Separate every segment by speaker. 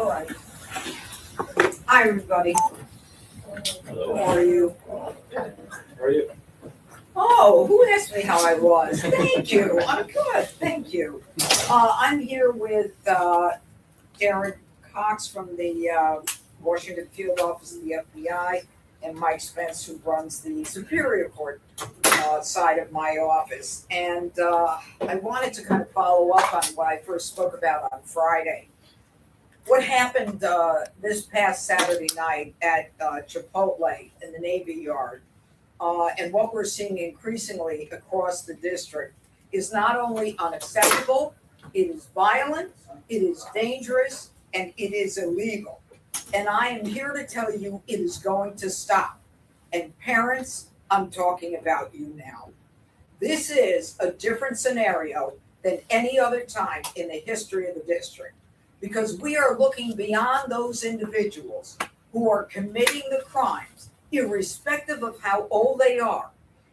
Speaker 1: All right. Hi, everybody.
Speaker 2: Hello.
Speaker 1: How are you?
Speaker 2: How are you?
Speaker 1: Oh, who asked me how I was? Thank you. I'm good. Thank you. I'm here with Darren Cox from the Washington Field Office of the FBI and Mike Spence, who runs the Superior Court side of my office. And I wanted to kind of follow up on what I first spoke about on Friday. What happened this past Saturday night at Chipotle in the Navy Yard, and what we're seeing increasingly across the district, is not only unacceptable, it is violent, it is dangerous, and it is illegal. And I am here to tell you it is going to stop. And parents, I'm talking about you now. This is a different scenario than any other time in the history of the district, because we are looking beyond those individuals who are committing the crimes, irrespective of how old they are.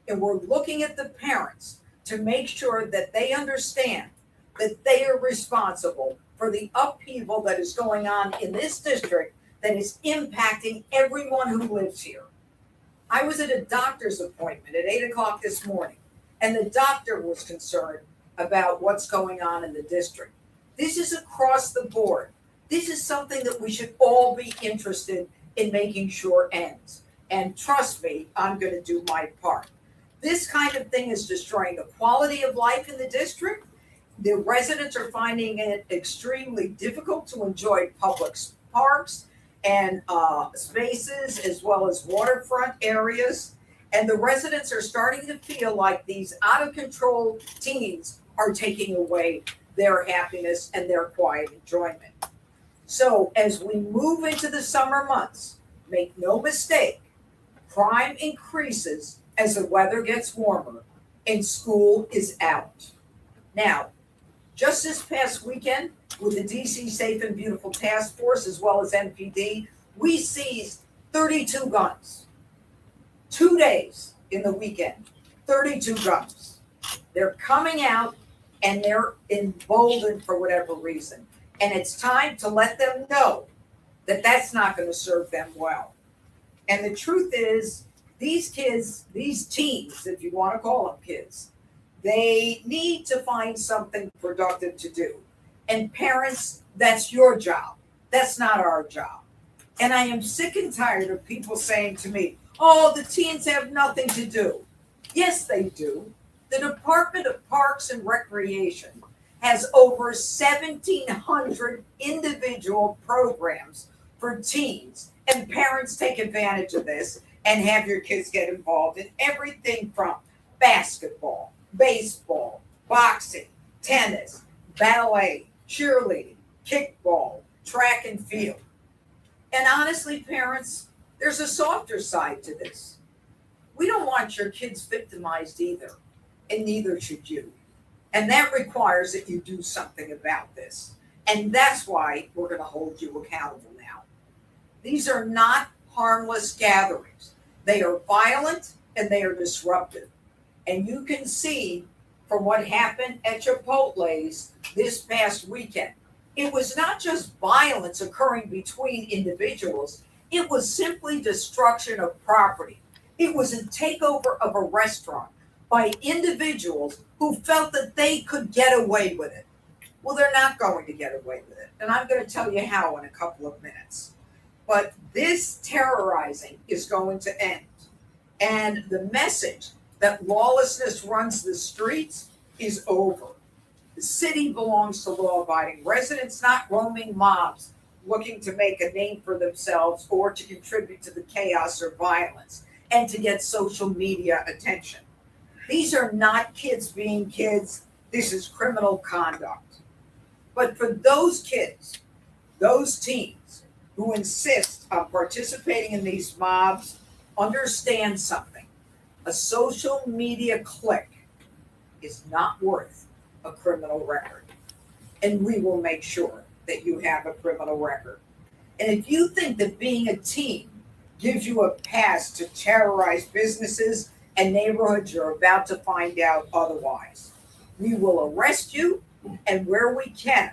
Speaker 1: And we're looking at the parents to make sure that they understand that they are responsible for the upheaval that is going on in this district that is impacting everyone who lives here. I was at a doctor's appointment at 8 o'clock this morning, and the doctor was concerned about what's going on in the district. This is across the board. This is something that we should all be interested in making sure ends. And trust me, I'm going to do my part. This kind of thing is destroying the quality of life in the district. The residents are finding it extremely difficult to enjoy public parks and spaces, as well as waterfront areas. And the residents are starting to feel like these out of control teens are taking away their happiness and their quiet enjoyment. So as we move into the summer months, make no mistake, crime increases as the weather gets warmer and school is out. Now, just this past weekend, with the DC Safe and Beautiful Task Force, as well as MPD, we seized 32 guns. 2 days in the weekend, 32 guns. They're coming out and they're emboldened for whatever reason. And it's time to let them know that that's not going to serve them well. And the truth is, these kids, these teens, if you want to call them kids, they need to find something productive to do. And parents, that's your job. That's not our job. And I am sick and tired of people saying to me, oh, the teens have nothing to do. Yes, they do. The Department of Parks and Recreation has over 1,700 individual programs for teens, and parents take advantage of this and have your kids get involved in everything from basketball, baseball, boxing, tennis, ballet, cheerleading, kickball, track and field. And honestly, parents, there's a softer side to this. We don't want your kids victimized either, and neither should you. And that requires that you do something about this. And that's why we're going to hold you accountable now. These are not harmless gatherings. They are violent and they are disruptive. And you can see from what happened at Chipotle's this past weekend, it was not just violence occurring between individuals. It was simply destruction of property. It was a takeover of a restaurant by individuals who felt that they could get away with it. Well, they're not going to get away with it. And I'm going to tell you how in a couple of minutes. But this terrorizing is going to end. And the message that lawlessness runs the streets is over. The city belongs to law-abiding residents, not roaming mobs looking to make a name for themselves or to contribute to the chaos or violence and to get social media attention. These are not kids being kids. This is criminal conduct. But for those kids, those teens who insist on participating in these mobs, understand something. A social media click is not worth a criminal record. And we will make sure that you have a criminal record. And if you think that being a teen gives you a pass to terrorize businesses and neighborhoods, you're about to find out otherwise. We will arrest you, and where we can,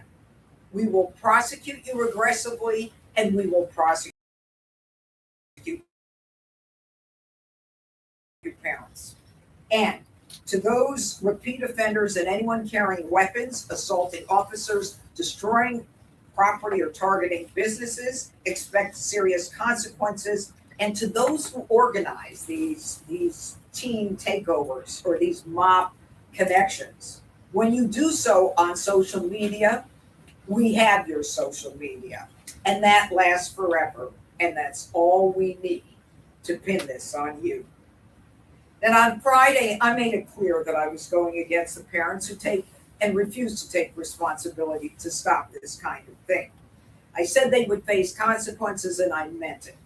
Speaker 1: We will prosecute you aggressively, and we will prosecute your parents. And to those repeat offenders and anyone carrying weapons, assaulting officers, destroying property or targeting businesses, expect serious consequences. And to those who organize these teen takeovers or these mob connections, when you do so on social media, we have your social media, and that lasts forever. And that's all we need to pin this on you. Then on Friday, I made it clear that I was going against the parents who take and refuse to take responsibility to stop this kind of thing. I said they would face consequences, and I meant it.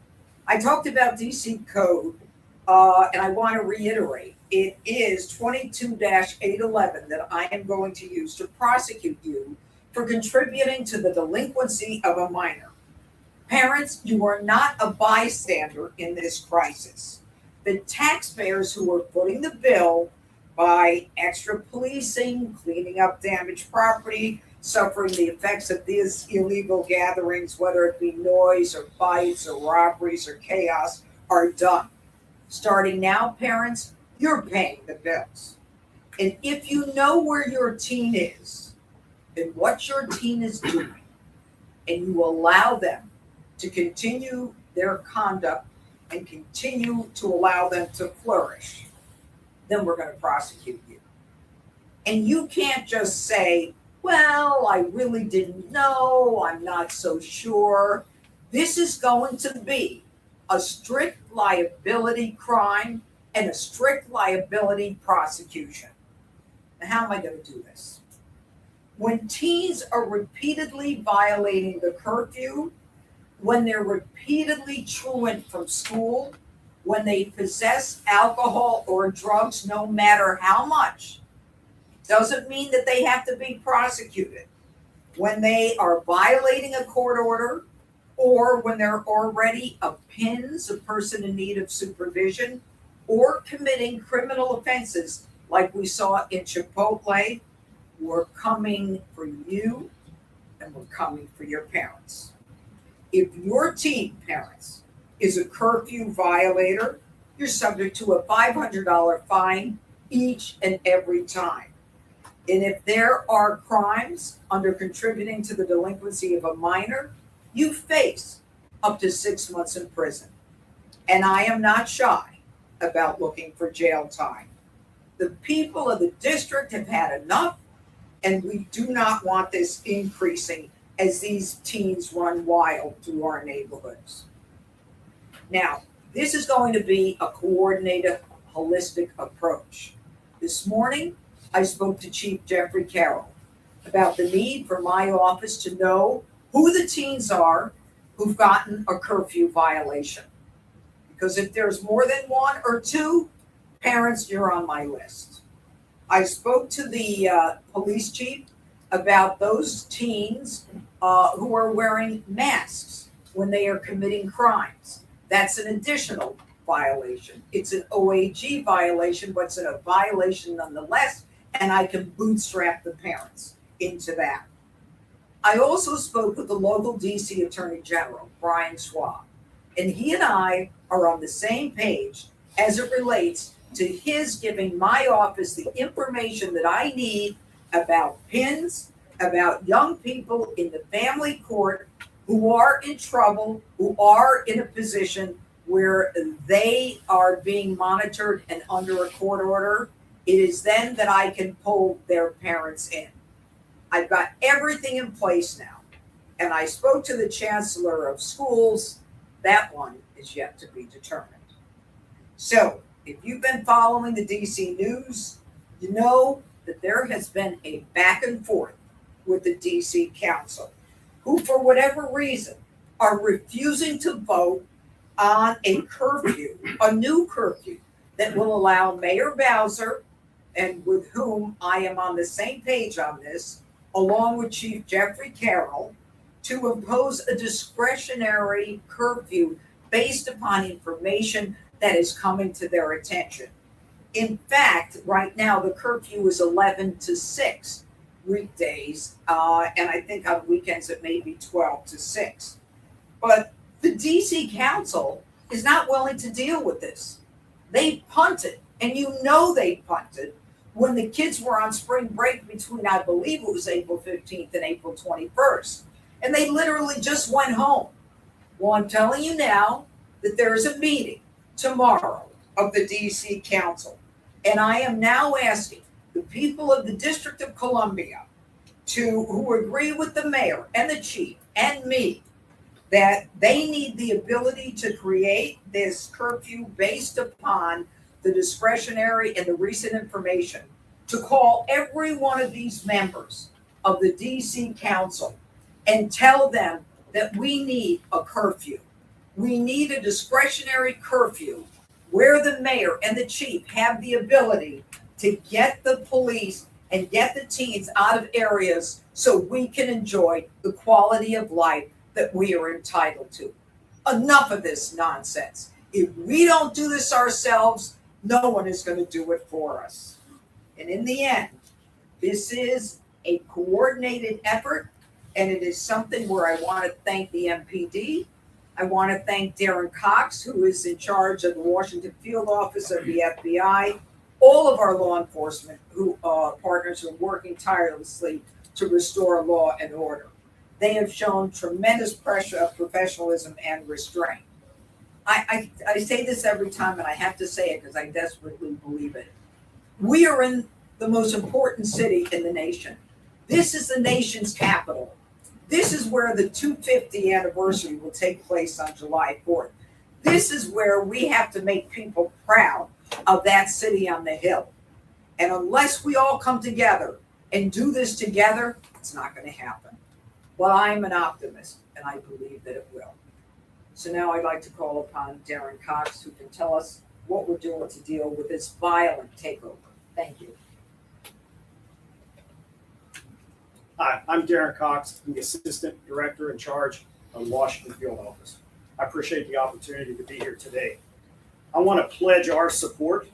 Speaker 1: I talked about DC code, and I want to reiterate, it is 22-811 that I am going to use to prosecute you for contributing to the delinquency of a minor. Parents, you are not a bystander in this crisis. The taxpayers who are footing the bill by extra policing, cleaning up damaged property, suffering the effects of these illegal gatherings, whether it be noise or fights or robberies or chaos, are done. Starting now, parents, you're paying the bills. And if you know where your teen is and what your teen is doing, and you allow them to continue their conduct and continue to allow them to flourish, then we're going to prosecute you. And you can't just say, well, I really didn't know, I'm not so sure. This is going to be a strict liability crime and a strict liability prosecution. Now, how am I going to do this? When teens are repeatedly violating the curfew, when they're repeatedly truant from school, when they possess alcohol or drugs, no matter how much, doesn't mean that they have to be prosecuted. When they are violating a court order, or when they're already a PINS, a person in need of supervision, or committing criminal offenses like we saw in Chipotle, we're coming for you and we're coming for your parents. If your teen, parents, is a curfew violator, you're subject to a $500 fine each and every time. And if there are crimes under contributing to the delinquency of a minor, you face up to 6 months in prison. And I am not shy about looking for jail time. The people of the district have had enough, and we do not want this increasing as these teens run wild through our neighborhoods. Now, this is going to be a coordinated, holistic approach. This morning, I spoke to Chief Jeffrey Carroll about the need for my office to know who the teens are who've gotten a curfew violation. Because if there's more than one or two, parents, you're on my list. I spoke to the police chief about those teens who are wearing masks when they are committing crimes. That's an additional violation. It's an OAG violation, but it's a violation nonetheless, and I can bootstrap the parents into that. I also spoke with the local DC Attorney General, Brian Schwab, and he and I are on the same page as it relates to his giving my office the information that I need about PINS, about young people in the family court who are in trouble, who are in a position where they are being monitored and under a court order. It is then that I can pull their parents in. I've got everything in place now. And I spoke to the chancellor of schools. That one is yet to be determined. So if you've been following the DC news, you know that there has been a back and forth with the DC Council, who for whatever reason are refusing to vote on a curfew, a new curfew that will allow Mayor Bowser, and with whom I am on the same page on this, along with Chief Jeffrey Carroll, to impose a discretionary curfew based upon information that is coming to their attention. In fact, right now the curfew is 11 to 6. weekdays, and I think on weekends it may be 12 to 6. But the DC Council is not willing to deal with this. They punted, and you know they punted when the kids were on spring break between, I believe it was April 15th and April 21st. And they literally just went home. Well, I'm telling you now that there's a meeting tomorrow of the DC Council. And I am now asking the people of the District of Columbia who agree with the mayor and the chief and me that they need the ability to create this curfew based upon the discretionary and the recent information, to call every one of these members of the DC Council and tell them that we need a curfew. We need a discretionary curfew where the mayor and the chief have the ability to get the police and get the teens out of areas so we can enjoy the quality of life that we are entitled to. Enough of this nonsense. If we don't do this ourselves, no one is going to do it for us. And in the end, this is a coordinated effort, and it is something where I want to thank the MPD. I want to thank Darren Cox, who is in charge of the Washington Field Office of the FBI, all of our law enforcement partners who are working tirelessly to restore law and order. They have shown tremendous professionalism and restraint. I say this every time, and I have to say it because I desperately believe it. We are in the most important city in the nation. This is the nation's capital. This is where the 250th anniversary will take place on July 4th. This is where we have to make people proud of that city on the hill. And unless we all come together and do this together, it's not going to happen. But I'm an optimist, and I believe that it will. So now I'd like to call upon Darren Cox, who can tell us what we're doing to deal with this violent takeover. Thank you.
Speaker 3: Hi, I'm Darren Cox. I'm the Assistant Director in charge of the Washington Field Office. I appreciate the opportunity to be here today. I want to pledge our support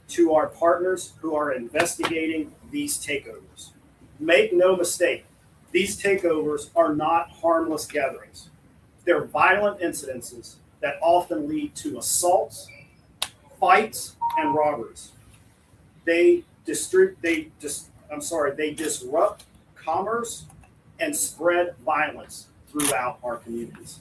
Speaker 3: to our partners who are investigating these takeovers. Make no mistake, these takeovers are not harmless gatherings. They're violent incidences that often lead to assaults, fights, and robberies. They disrupt commerce and spread violence throughout our communities.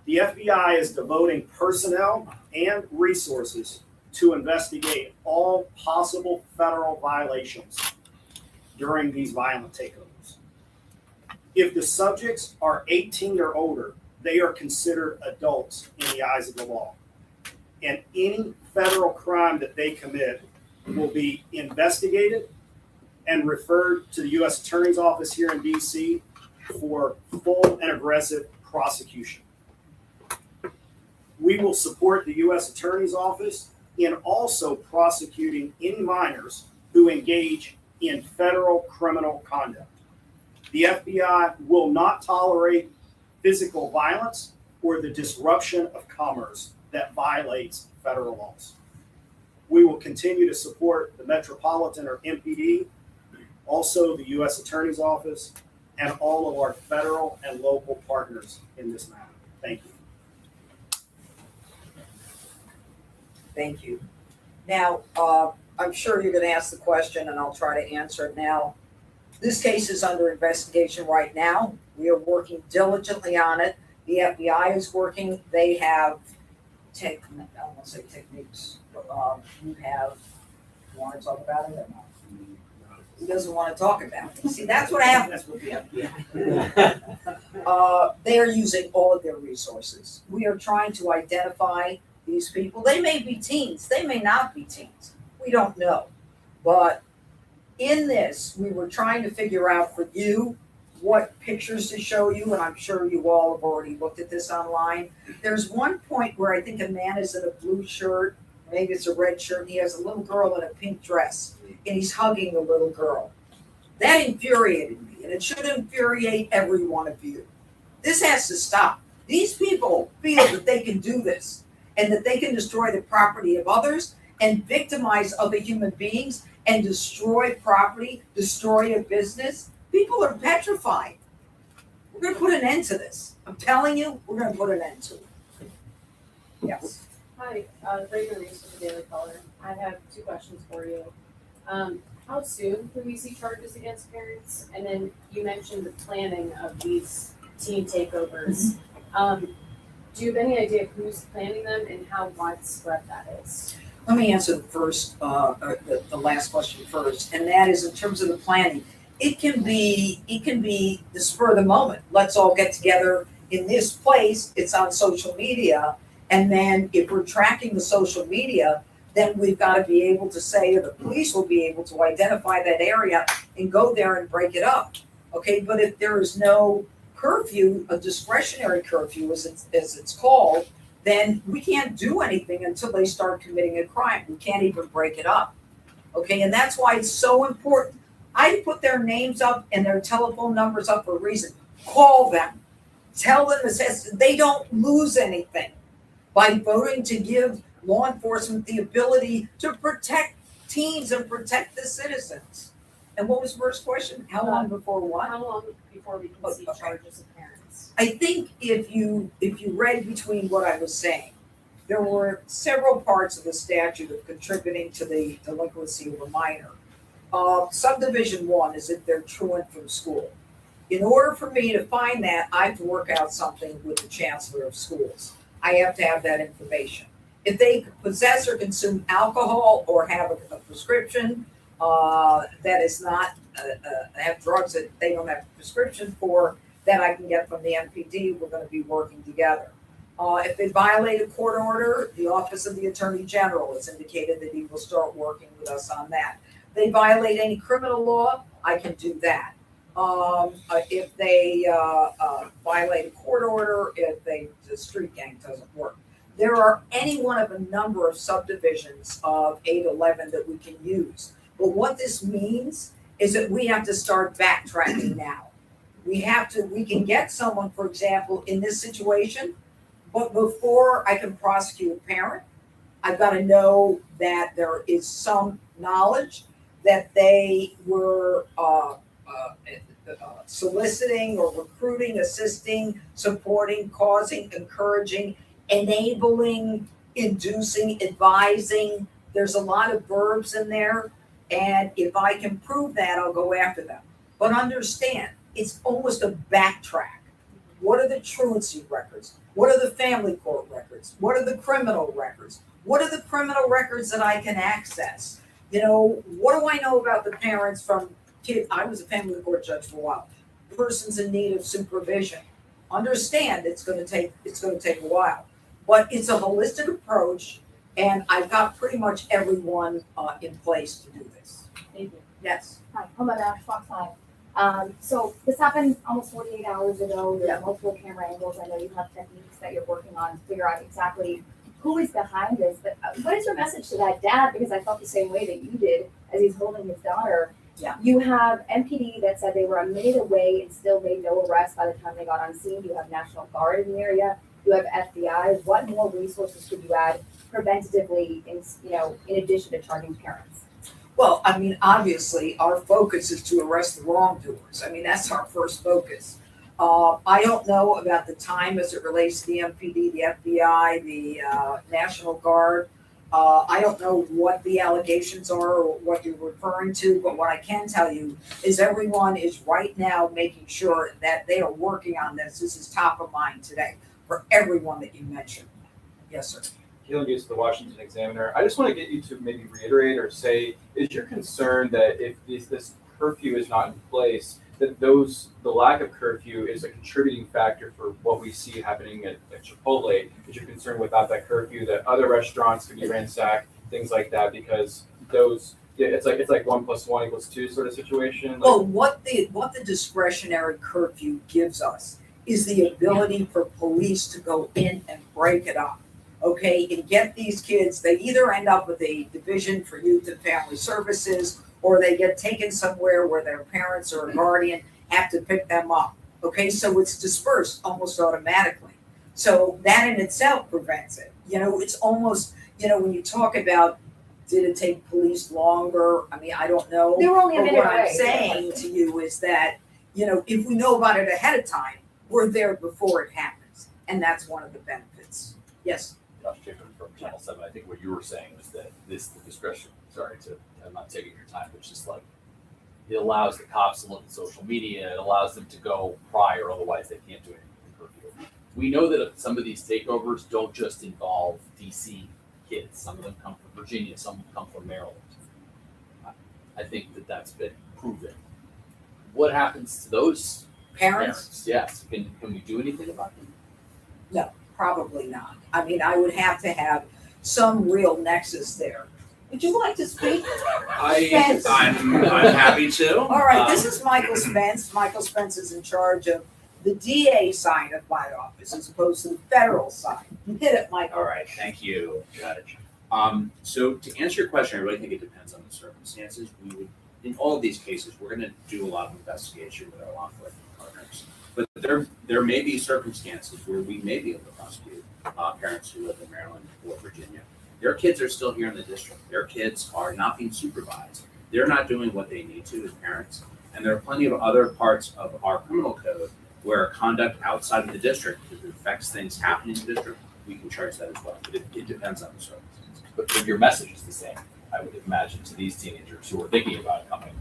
Speaker 3: The FBI is devoting personnel and resources to investigate all possible federal violations during these violent takeovers. If the subjects are 18 or older, they are considered adults in the eyes of the law. And any federal crime that they commit will be investigated and referred to the U.S. Attorney's Office here in D.C. for full and aggressive prosecution. We will support the U.S. Attorney's Office in also prosecuting any minors who engage in federal criminal conduct. The FBI will not tolerate physical violence or the disruption of commerce that violates federal laws. We will continue to support the Metropolitan or MPD, also the U.S. Attorney's Office, and all of our federal and local partners in this matter. Thank you.
Speaker 1: Thank you. Now, I'm sure you're going to ask the question, and I'll try to answer it now. This case is under investigation right now. We are working diligently on it. The FBI is working. They have I don't want to say techniques. You want to talk about it or not? He doesn't want to talk about it. See, that's what happens with the FBI. They are using all of their resources. We are trying to identify these people. They may be teens. They may not be teens. We don't know. But in this, we were trying to figure out for you what pictures to show you, and I'm sure you all have already looked at this online. There's one point where I think a man is in a blue shirt, maybe it's a red shirt, and he has a little girl in a pink dress, and he's hugging the little girl. That infuriated me, and it should infuriate every one of you. This has to stop. These people feel that they can do this, and that they can destroy the property of others and victimize other human beings and destroy property, destroy a business, people are petrified. We're going to put an end to this. I'm telling you, we're going to put an end to it. Yes.
Speaker 4: Hi, Braden Reese with the Daily Caller. I have two questions for you. How soon can we see charges against parents? And then you mentioned the planning of these teen takeovers. Do you have any idea who's planning them and how widespread that is?
Speaker 1: Let me answer the first, the last question first, and that is in terms of the planning. It can be the spur of the moment. Let's all get together in this place. It's on social media, and then if we're tracking the social media, then we've got to be able to say, or the police will be able to identify that area and go there and break it up. Okay, but if there is no curfew, a discretionary curfew, as it's called, then we can't do anything until they start committing a crime. We can't even break it up. Okay, and that's why it's so important. I put their names up and their telephone numbers up for a reason. Call them. Tell them they don't lose anything by voting to give law enforcement the ability to protect teens and protect the citizens. And what was the first question? How long before what?
Speaker 4: How long before we can see charges of parents?
Speaker 1: I think if you read between what I was saying, there were several parts of the statute of contributing to the delinquency of a minor. Subdivision 1 is if they're truant from school. In order for me to find that, I have to work out something with the chancellor of schools. I have to have that information. If they possess or consume alcohol or have a prescription that is not have drugs that they don't have a prescription for, that I can get from the MPD, we're going to be working together. If they violate a court order, the Office of the Attorney General has indicated that he will start working with us on that. If they violate any criminal law, I can do that. If they violate a court order, if the street gang doesn't work. There are any one of a number of subdivisions of 811 that we can use. But what this means is that we have to start backtracking now. We can get someone, for example, in this situation, but before I can prosecute a parent, I've got to know that there is some knowledge that they were soliciting or recruiting, assisting, supporting, causing, encouraging, enabling, inducing, advising. There's a lot of verbs in there. And if I can prove that, I'll go after them. But understand, it's almost a backtrack. What are the truancy records? What are the family court records? What are the criminal records? What are the criminal records that I can access? You know, what do I know about the parents from kids? I was a family court judge for a while. Persons in need of supervision. Understand, it's going to take a while, but it's a holistic approach, and I've got pretty much everyone in place to do this.
Speaker 4: Thank you.
Speaker 1: Yes.
Speaker 5: Hi, Hamada, Fox 5. So this happened almost 48 hours ago. There are multiple camera angles. I know you have techniques that you're working on to figure out exactly who is behind this. But what is your message to that dad? Because I felt the same way that you did as he's holding his daughter.
Speaker 1: Yeah.
Speaker 5: You have MPD that said they were a minute away and still made no arrest by the time they got on scene. You have National Guard in the area. You have FBI. What more resources could you add preventatively, in addition to charging parents?
Speaker 1: Well, I mean, obviously, our focus is to arrest the wrongdoers. I mean, that's our first focus. I don't know about the time as it relates to the MPD, the FBI, the National Guard. I don't know what the allegations are or what you're referring to, but what I can tell you is everyone is right now making sure that they are working on this. This is top of mind today for everyone that you mentioned. Yes, sir.
Speaker 2: Keelan Goose, the Washington Examiner. I just want to get you to maybe reiterate or say, is your concern that if this curfew is not in place, that the lack of curfew is a contributing factor for what we see happening at Chipotle? Is your concern without that curfew that other restaurants could be ransacked, things like that, because it's like 1 + 1 = 2 sort of situation? Like,
Speaker 1: Well, what the discretionary curfew gives us is the ability for police to go in and break it up. Okay, and get these kids, they either end up with a division for youth and family services, or they get taken somewhere where their parents or a guardian have to pick them up. Okay, so it's dispersed almost automatically. So that in itself prevents it. It's almost, when you talk about Did it take police longer? I mean, I don't know.
Speaker 5: They were only a
Speaker 1: But
Speaker 5: minute
Speaker 1: what I'm
Speaker 5: away.
Speaker 1: saying to you is that, if we know about it ahead of time, we're there before it happens. And that's one of the benefits. Yes.
Speaker 6: Josh Jacob from Channel 7, I think what you were saying was that the discretion, I'm not taking your time, but it's just like, it allows the cops to look at social media, it allows them to go prior, otherwise they can't do anything in curfew. We know that some of these takeovers don't just involve DC kids, some of them come from Virginia, some come from Maryland. I think that that's been proven. What happens to those
Speaker 1: Parents?
Speaker 6: Yes, can we do anything about them?
Speaker 1: Probably not. I mean, I would have to have some real nexus there. Would you like to speak? Spence?
Speaker 7: I'm happy to.
Speaker 1: All right, this is Michael Spence. Michael Spence is in charge of the DA side of my office as opposed to the federal side. Hit it, Michael.
Speaker 7: All right, thank you, Judge. So to answer your question, I really think it depends on the circumstances. We would, in all of these cases, we're going to do a lot of investigation with our law enforcement partners. But there may be circumstances where we may be able to prosecute parents who live in Maryland or Virginia. Their kids are still here in the district. Their kids are not being supervised. They're not doing what they need to as parents. And there are plenty of other parts of our criminal code where conduct outside of the district, if it affects things happening in the district, we can charge that as well. But it depends on the circumstances.
Speaker 6: But your message is the same, I would imagine, to these teenagers who are thinking about coming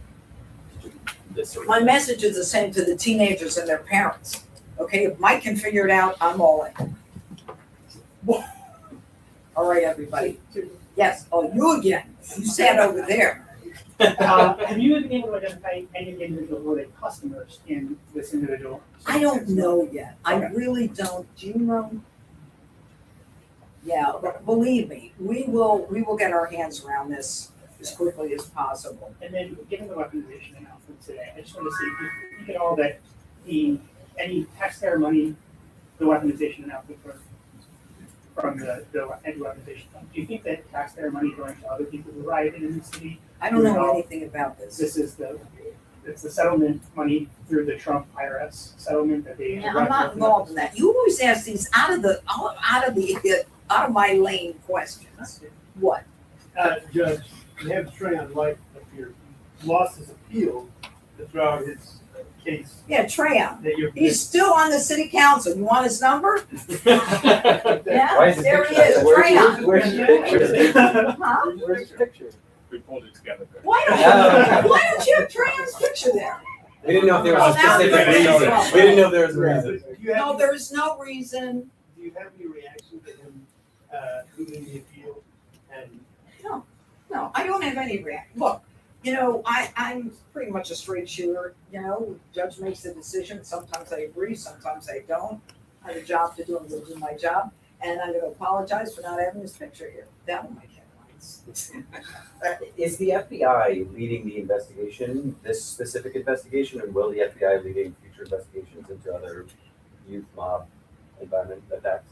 Speaker 6: to this sort of
Speaker 1: My
Speaker 6: thing.
Speaker 1: message is the same to the teenagers and their parents. Okay, if Mike can figure it out, I'm all in. All right, everybody. Yes, oh, you again. You sat over there.
Speaker 8: Have you been able to identify any individual who are the customers in this individual?
Speaker 1: I don't know yet. I really don't. Do you know? Yeah, but believe me, we will get our hands around this as quickly as possible.
Speaker 8: And then, given the weaponization announcement today, I just want to see if you think at all that any taxpayer money, the weaponization announcement from the anti-weaponization fund, do you think that taxpayer money going to other people who rioted in the city?
Speaker 1: I don't know anything about this.
Speaker 8: This is it's the settlement money through the Trump IRS settlement that they.
Speaker 1: Yeah, I'm not involved in that. You always ask these out of my lane questions. What?
Speaker 9: Judge, you have Trayon Light up here. He lost his appeal to throw out his case.
Speaker 1: Yeah, Treyon.
Speaker 9: That you're.
Speaker 1: He's still on the city council. You want his number?
Speaker 2: Why
Speaker 1: Yeah,
Speaker 2: is his
Speaker 1: there he
Speaker 2: picture?
Speaker 1: is,
Speaker 2: Where's
Speaker 1: Treyon.
Speaker 2: his picture?
Speaker 1: Huh?
Speaker 2: Where's his picture?
Speaker 7: We pulled it together.
Speaker 1: Why don't you have Treyon's picture there?
Speaker 2: We didn't know if there was a
Speaker 1: Oh, now
Speaker 2: specific
Speaker 1: we're in
Speaker 2: reason.
Speaker 1: trouble.
Speaker 2: We didn't know if there was a reason.
Speaker 9: Do you have,
Speaker 1: No, there's no reason.
Speaker 9: do you have any reaction to him moving the appeal? And
Speaker 1: No, I don't have any reaction. Look, I'm pretty much a straight shooter. Judge makes the decision. Sometimes I agree, sometimes I don't. I have a job to do. I'm going to do my job. And I'm going to apologize for not having this picture here. That one I can't find.
Speaker 10: Is the FBI leading the investigation, this specific investigation, and will the FBI leading future investigations into other youth mob environment attacks?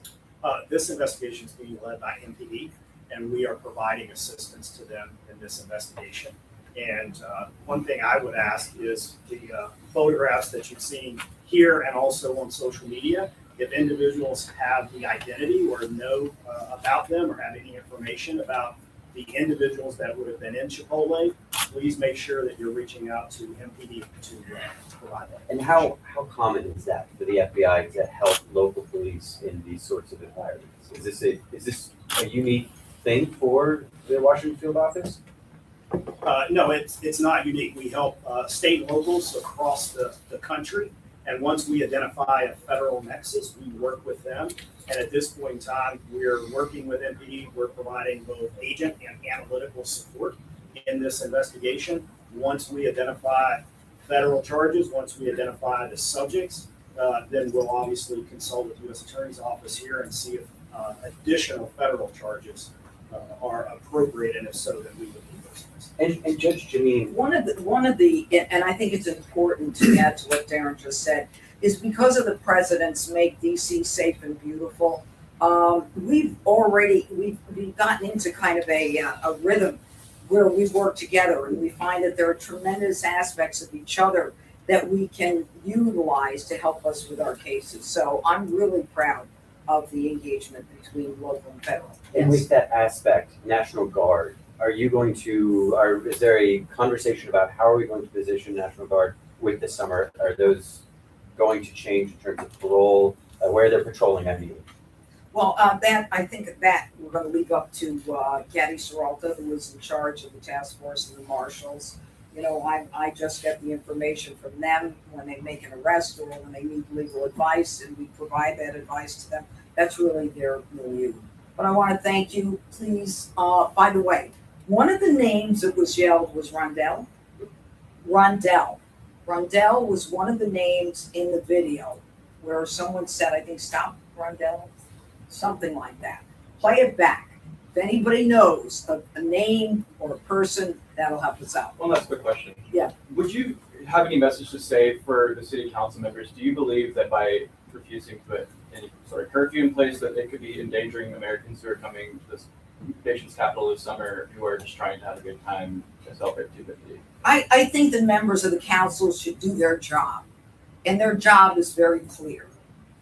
Speaker 3: This investigation is being led by MPD, and we are providing assistance to them in this investigation. And one thing I would ask is the photographs that you've seen here and also on social media, if individuals have the identity or know about them or have any information about the individuals that would have been in Chipotle, please make sure that you're reaching out to MPD to provide that.
Speaker 10: And how common is that for the FBI to help local police in these sorts of environments? Is this a unique thing for the Washington field office?
Speaker 3: No, it's not unique. We help state and locals across the country. And once we identify a federal nexus, we work with them. And at this point in time, we're working with MPD. We're providing both agent and analytical support in this investigation. Once we identify federal charges, once we identify the subjects, then we'll obviously consult with the U.S. Attorney's Office here and see if additional federal charges are appropriate, and if so, then we would do those things.
Speaker 10: And Judge Jeanine,
Speaker 1: One of the, and I think it's important to add to what Darren just said, is because of the president's Make DC Safe and Beautiful, we've gotten into kind of a rhythm where we work together, and we find that there are tremendous aspects of each other that we can utilize to help us with our cases. So I'm really proud of the engagement between local and federal.
Speaker 10: and with that aspect, National Guard, is there a conversation about how are we going to position National Guard with the summer? Are those going to change in terms of parole, where they're patrolling, I mean?
Speaker 1: Well, I think that we're gonna leave up to, Gaddy Seralta, who was in charge of the task force and the marshals. You know, I just get the information from them when they make an arrest or when they need legal advice, and we provide that advice to them. That's really their milieu. But I wanna thank you, please, by the way, one of the names that was yelled was Rondell. Rondell was one of the names in the video where someone said, I think, stop Rondell, something like that. Play it back. If anybody knows a name or a person, that'll help us out.
Speaker 2: One last quick question.
Speaker 1: Yeah.
Speaker 2: Would you have any message to say for the city council members? Do you believe that by refusing to put any sort of curfew in place, that it could be endangering Americans who are coming to this nation's capital this summer, who are just trying to have a good time to celebrate 250?
Speaker 1: I think the members of the council should do their job. And their job is very clear.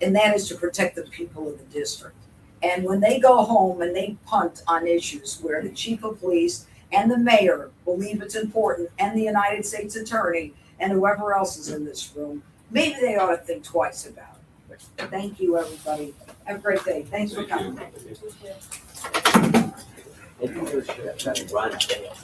Speaker 1: And that is to protect the people of the district. And when they go home and they punt on issues where the chief of police and the mayor believe it's important, and the United States attorney and whoever else is in this room, maybe they ought to think twice about it. Thank you, everybody. Have a great day. Thanks for coming.
Speaker 10: Maybe we should have done Rondell.